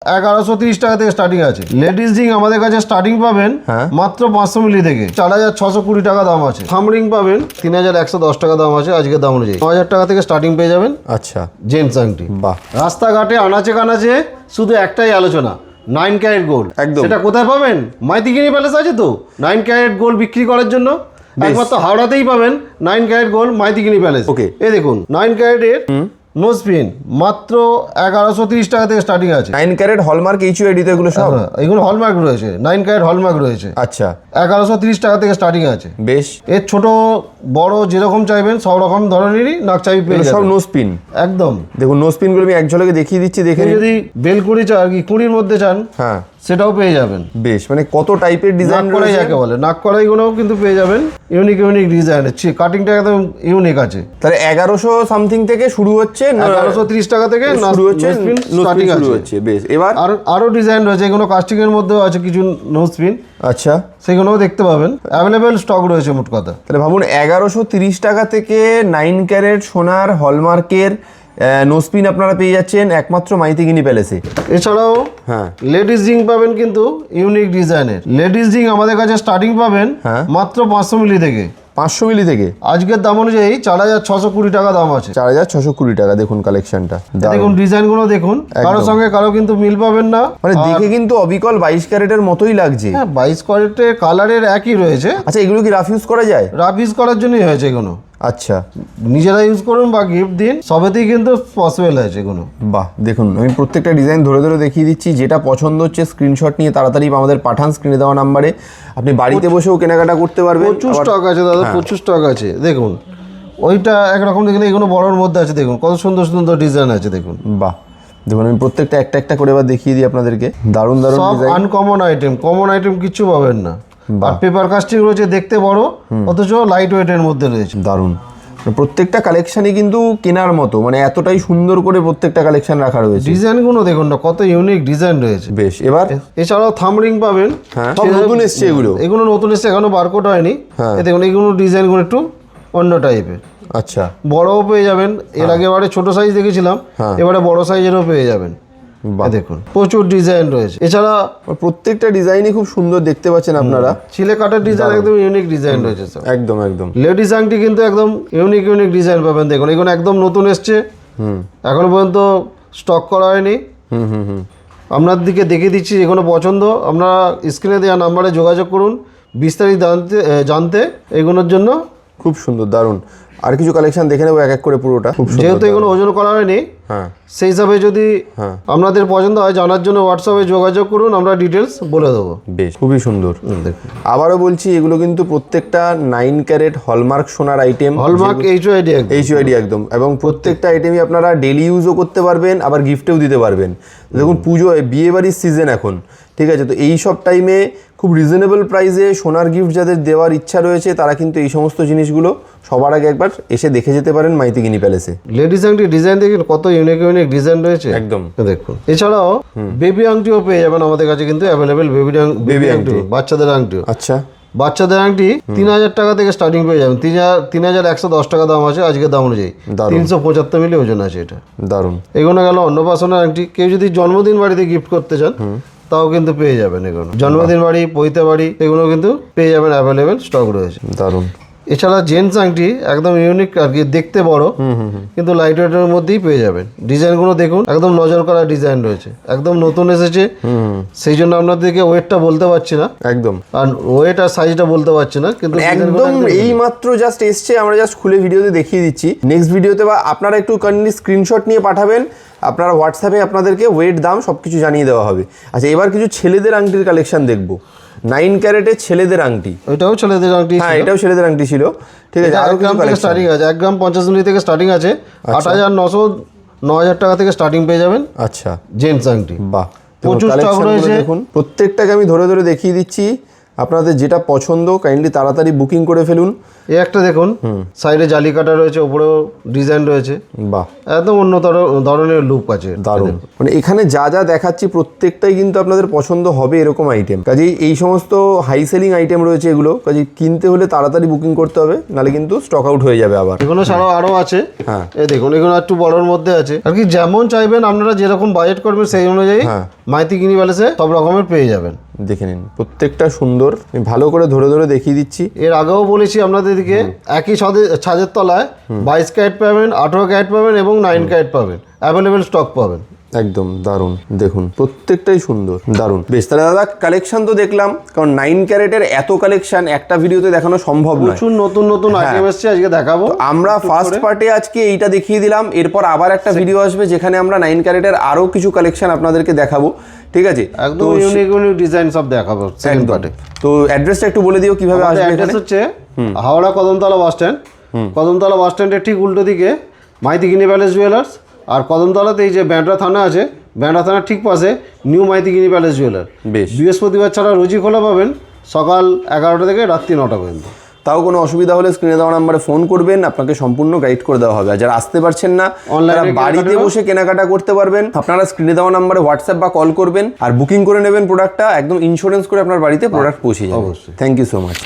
1130 টাকা থেকে স্টার্টিং আছে। লেডিস রিং আমাদের কাছে স্টার্টিং পাবেন মাত্র 500 মিলি থেকে 4620 টাকা দাম আছে। থাম রিং পাবেন 3110 টাকা দাম আছে আজকের দাম অনুযায়ী। 9000 টাকা থেকে স্টার্টিং পেয়ে যাবেন। আচ্ছা, জেন্টস আংটি। বাহ। রাস্তাঘাটে আনাচে কানাচে শুধু একটাই আলোচনা, 9 ক্যারেট গোল্ড। একদম। সেটা কোথায় পাবেন? মাইতিগিরি প্যালেস আছে তো 9 ক্যারেট গোল্ড বিক্রি করার জন্য একমাত্র হাওড়াতেই পাবেন 9 ক্যারেট গোল্ড মাইতিগিরি প্যালেস। ওকে, এই দেখুন 9 ক্যারেটের নোজ পিন মাত্র 1130 টাকা থেকে স্টার্টিং আছে। 9 ক্যারেট হলমার্ক এইচইউআইডি তো এগুলো সব? এগুলো হলমার্ক রয়েছে, 9 ক্যারেট হলমার্ক রয়েছে। আচ্ছা, 1130 টাকা থেকে স্টার্টিং আছে। বেশ। এর ছোট বড় যেরকম চাইবেন সব রকম ধরনেরই নাকচাবি পেয়ে যাবেন। সব নোজ পিন একদম। দেখুন নোজ পিনগুলো আমি এক ঝলকে দেখিয়ে দিচ্ছি, দেখে নিন। যদি বেলকুড়ি চান কি কুড়ির মধ্যে চান হ্যাঁ সেটাও পেয়ে যাবেন। বেশ, মানে কত টাইপের ডিজাইন নাক কড়াই যাকে বলে, নাক কড়াইগুলোও কিন্তু পেয়ে যাবেন। ইউনিক ইউনিক ডিজাইনের কাটিংটা একদম ইউনিক আছে। তাহলে 1100 সামথিং থেকে শুরু হচ্ছে, 1130 টাকা থেকে শুরু হচ্ছে, স্টার্টিং শুরু আছে। হচ্ছে। বেশ, এবার আরো ডিজাইন রয়েছে, এগুলো কাস্টিং এর মধ্যেও আছে কিছু নোজ পিন। আচ্ছা, সেগুলোও দেখতে পাবেন। অ্যাভেলেবেল স্টক রয়েছে মোট কথা। তাহলে ভাবুন 1130 টাকা থেকে 9 ক্যারেট সোনার হলমার্কের নোজপিন আপনারা পেয়ে যাচ্ছেন একমাত্র মাইতিগিনি প্যালেসে। এছাড়াও হ্যাঁ, লেডিস রিং পাবেন কিন্তু ইউনিক ডিজাইনের। লেডিস রিং আমাদের কাছে স্টার্টিং পাবেন মাত্র 500 মিলি থেকে। 500 মিলি থেকে আজকের দাম অনুযায়ী 4620 টাকা দাম আছে। 4620 টাকা। দেখুন কালেকশনটা, দেখুন ডিজাইনগুলো দেখুন, কারোর সঙ্গে কারো কিন্তু মিল পাবেন না। মানে দেখে কিন্তু অবিকল 22 ক্যারেটের মতোই লাগছে। হ্যাঁ, 22 ক্যারেটের কালারের একই রয়েছে। আচ্ছা, এগুলো কি রাফ ইউজ করা যায়? রাফ ইউজ করার জন্যই হয়েছে এগুলো। আচ্ছা, নিজেরা ইউজ করুন বা গিফট দিন, সবেতেই কিন্তু পসিবল হয়েছে এগুলো। বাহ। দেখুন আমি প্রত্যেকটা ডিজাইন ধরে ধরে দেখিয়ে দিচ্ছি। যেটা পছন্দ হচ্ছে স্ক্রিনশট নিয়ে তাড়াতাড়ি আমাদের পাঠান স্ক্রিনে দেওয়া নাম্বারে। আপনি বাড়িতে বসেও কেনাকাটা করতে পারবেন। প্রচুর স্টক আছে দাদা, প্রচুর স্টক আছে। দেখুন ওইটা একরকম দেখলে এগুলো বড়োর মধ্যে আছে। দেখুন কত সুন্দর সুন্দর ডিজাইন আছে। দেখুন বাহ। দেখুন আমি প্রত্যেকটা একটা একটা করে এবার দেখিয়ে দিই আপনাদেরকে। দারুণ দারুণ সব design. Uncommon item, common item কিছু পাবেন না। আর পেপার কাস্টিং রয়েছে, দেখতে বড় অথচ লাইট ওয়েটের মধ্যে রয়েছে। দারুণ। প্রত্যেকটা কালেকশনই কিন্তু কেনার মতো, মানে এতটাই সুন্দর করে প্রত্যেকটা কালেকশন রাখা রয়েছে। ডিজাইনগুলো দেখুন না, কত ইউনিক ডিজাইন রয়েছে। বেশ, এবার এছাড়াও থাম রিং পাবেন। সব নতুন এসছে এগুলো। এগুলো নতুন এসছে, এখনো বারকোড হয়নি। দেখুন এইগুলো ডিজাইনগুলো একটু অন্য টাইপের। আচ্ছা, বড়ও পেয়ে যাবেন। এর আগে এবারে ছোট সাইজ দেখেছিলাম, এবারে বড় সাইজেরও পেয়ে যাবেন। দেখুন প্রচুর ডিজাইন রয়েছে। এছাড়া প্রত্যেকটা ডিজাইনই খুব সুন্দর দেখতে পাচ্ছেন আপনারা। ছিলে কাটার ডিজাইন একদম ইউনিক ডিজাইন রয়েছে সব। একদম একদম। লেডিস আংটি কিন্তু একদম ইউনিক ইউনিক ডিজাইন পাবেন। দেখুন এগুলো একদম নতুন এসছে, এখনো পর্যন্ত স্টক করা হয়নি। আপনার দিকে দেখে দিচ্ছি, যে কোনো পছন্দ আপনারা স্ক্রিনে দেওয়া নাম্বারে যোগাযোগ করুন বিস্তারিত জানতে এগুলোর জন্য। খুব সুন্দর, দারুণ। আর কিছু কালেকশন দেখে নেবো এক এক করে পুরোটা। যেহেতু এগুলো ওজন করা হয়নি, সেই হিসাবে যদি আপনাদের পছন্দ হয় জানার জন্য হোয়াটসঅ্যাপে যোগাযোগ করুন, আমরা ডিটেলস বলে দেবো। বেশ, খুবই সুন্দর। আবারও বলছি এগুলো কিন্তু প্রত্যেকটা 9 ক্যারেট হলমার্ক সোনার আইটেম। হলমার্ক এইচইউআইডি একদম। এবং প্রত্যেকটা আইটেমই আপনারা ডেলি ইউজও করতে পারবেন, আবার গিফটেও দিতে পারবেন। দেখুন পুজো, বিয়ে বাড়ির সিজন এখন, ঠিক আছে? তো এই সব টাইমে খুব রিজনেবল প্রাইসে সোনার গিফট যাদের দেওয়ার ইচ্ছা রয়েছে তারা কিন্তু এই সমস্ত জিনিসগুলো সবার আগে একবার এসে দেখে যেতে পারেন মাইতিগিনি প্যালেসে। লেডিস আংটি ডিজাইন দেখুন কত ইউনিক ইউনিক ডিজাইন রয়েছে। একদম দেখুন। এছাড়াও বেবি আংটিও পেয়ে যাবেন আমাদের কাছে কিন্তু অ্যাভেলেবেল। বেবি আংটি, বাচ্চাদের আংটিও। আচ্ছা, বাচ্চাদের আংটি 3000 টাকা থেকে স্টার্টিং পেয়ে যাবেন। 3110 টাকা দাম আছে আজকের দাম অনুযায়ী। 375 মিলি ওজন আছে এটা। দারুণ। এগুলো গেল অন্নপ্রাশনের আংটি। কেউ যদি জন্মদিন বাড়িতে গিফট করতে চান তাও কিন্তু পেয়ে যাবেন এগুলো। জন্মদিন বাড়ি, পৈতে বাড়ি, এগুলো কিন্তু পেয়ে যাবেন, অ্যাভেলেবেল স্টক রয়েছে। দারুণ। এছাড়া জেন্টস আংটি একদম ইউনিক আর কি, দেখতে বড় কিন্তু লাইট ওয়েটের মধ্যেই পেয়ে যাবেন। ডিজাইনগুলো দেখুন, একদম নজর করা ডিজাইন রয়েছে, একদম নতুন এসেছে। সেই জন্য আপনাদেরকে ওয়েটটা বলতে পারছি না একদম, আর ওয়েট আর সাইজটা বলতে পারছি না, কিন্তু একদম এই মাত্র জাস্ট এসছে, আমরা জাস্ট খুলে ভিডিওতে দেখিয়ে দিচ্ছি। নেক্সট ভিডিওতে বা আপনারা একটু কাইন্ডলি স্ক্রিনশট নিয়ে পাঠাবেন, আপনারা হোয়াটসঅ্যাপে আপনাদেরকে ওয়েট, দাম সব কিছু জানিয়ে দেওয়া হবে। আচ্ছা, এবার কিছু ছেলেদের আংটির কালেকশন দেখবো। 9 ক্যারেটের ছেলেদের আংটি। এটাও ছেলেদের আংটি। হ্যাঁ, এটাও ছেলেদের আংটি ছিল, ঠিক আছে। 1 গ্রাম থেকে স্টার্টিং আছে, 1 গ্রাম 50 মিলি থেকে স্টার্টিং আছে। 8900 9000 টাকা থেকে স্টার্টিং পেয়ে যাবেন। আচ্ছা, জেন্টস আংটি। বাহ, প্রচুর স্টক রয়েছে। দেখুন প্রত্যেকটাকে আমি ধরে ধরে দেখিয়ে দিচ্ছি। আপনাদের যেটা পছন্দ কাইন্ডলি তাড়াতাড়ি বুকিং করে ফেলুন। এই একটা দেখুন, সাইডে জালি কাটা রয়েছে, উপরেও ডিজাইন রয়েছে। বাহ, একদম অন্য ধরনের লুক আছে। দারুণ। মানে এখানে যা যা দেখাচ্ছি প্রত্যেকটাই কিন্তু আপনাদের পছন্দ হবে এরকম আইটেম। কাজেই এই সমস্ত হাই সেলিং আইটেম রয়েছে এগুলো, কাজেই কিনতে হলে তাড়াতাড়ি বুকিং করতে হবে, নাহলে কিন্তু স্টক আউট হয়ে যাবে আবার। এগুলো ছাড়াও আরও আছে। হ্যাঁ, এই দেখুন, এগুলো একটু বড়োর মধ্যে আছে আর কি। যেমন চাইবেন আপনারা, যেরকম বাজেট করবেন সেই অনুযায়ী মাইতি গিনি প্যালেসে সব রকমের পেয়ে যাবেন। দেখে নিন প্রত্যেকটা সুন্দর, আমি ভালো করে ধরে ধরে দেখিয়ে দিচ্ছি। এর আগেও বলেছি আপনাদেরকে একই ছাদের তলায় 22 ক্যারেট পাবেন, 18 ক্যারেট পাবেন এবং 9 ক্যারেট পাবেন, অ্যাভেলেবেল স্টক পাবেন। একদম দারুণ, দেখুন প্রত্যেকটাই সুন্দর, দারুণ। বেশ, তাহলে দাদা কালেকশন তো দেখলাম, কারণ 9 ক্যারেটের এত কালেকশন একটা ভিডিওতে দেখানো সম্ভব নয়। প্রচুর নতুন নতুন আইটেম এসেছে, আজকে দেখাবো। আমরা ফার্স্ট পার্টে আজকে এইটা দেখিয়ে দিলাম, এরপর আবার একটা ভিডিও আসবে যেখানে আমরা 9 ক্যারেটের আরো কিছু কালেকশন আপনাদেরকে দেখাবো, ঠিক আছে? একদম ইউনিক ইউনিক ডিজাইন সব দেখাবো সেকেন্ড পার্টে। তো অ্যাড্রেসটা একটু বলে দিও কিভাবে আসবে। অ্যাড্রেস হচ্ছে হাওড়া কদমতলা বাস স্ট্যান্ড। কদমতলা বাস স্ট্যান্ডের ঠিক উল্টো দিকে মাইতি গিনি প্যালেস জুয়েলার্স, আর কদমতলাতে এই যে ব্যান্ডরা থানা আছে, ব্যান্ডরা থানার ঠিক পাশে নিউ মাইতি গিনি প্যালেস জুয়েলার। বেশ, বৃহস্পতিবার ছাড়া রোজই খোলা পাবেন, সকাল 11টা থেকে রাত্রি 9টা পর্যন্ত। তাও কোনো অসুবিধা হলে স্ক্রিনে দেওয়া নাম্বারে ফোন করবেন, আপনাকে সম্পূর্ণ গাইড করে দেওয়া হবে। আর যারা আসতে পারছেন না, অনলাইনে বাড়িতে বসে কেনাকাটা করতে পারবেন। আপনারা স্ক্রিনে দেওয়া নাম্বারে হোয়াটসঅ্যাপ বা কল করবেন আর বুকিং করে নেবেন প্রোডাক্টটা, একদম ইন্স্যুরেন্স করে আপনার বাড়িতে প্রোডাক্ট পৌঁছে যাবে। অবশ্যই। Thank you so much.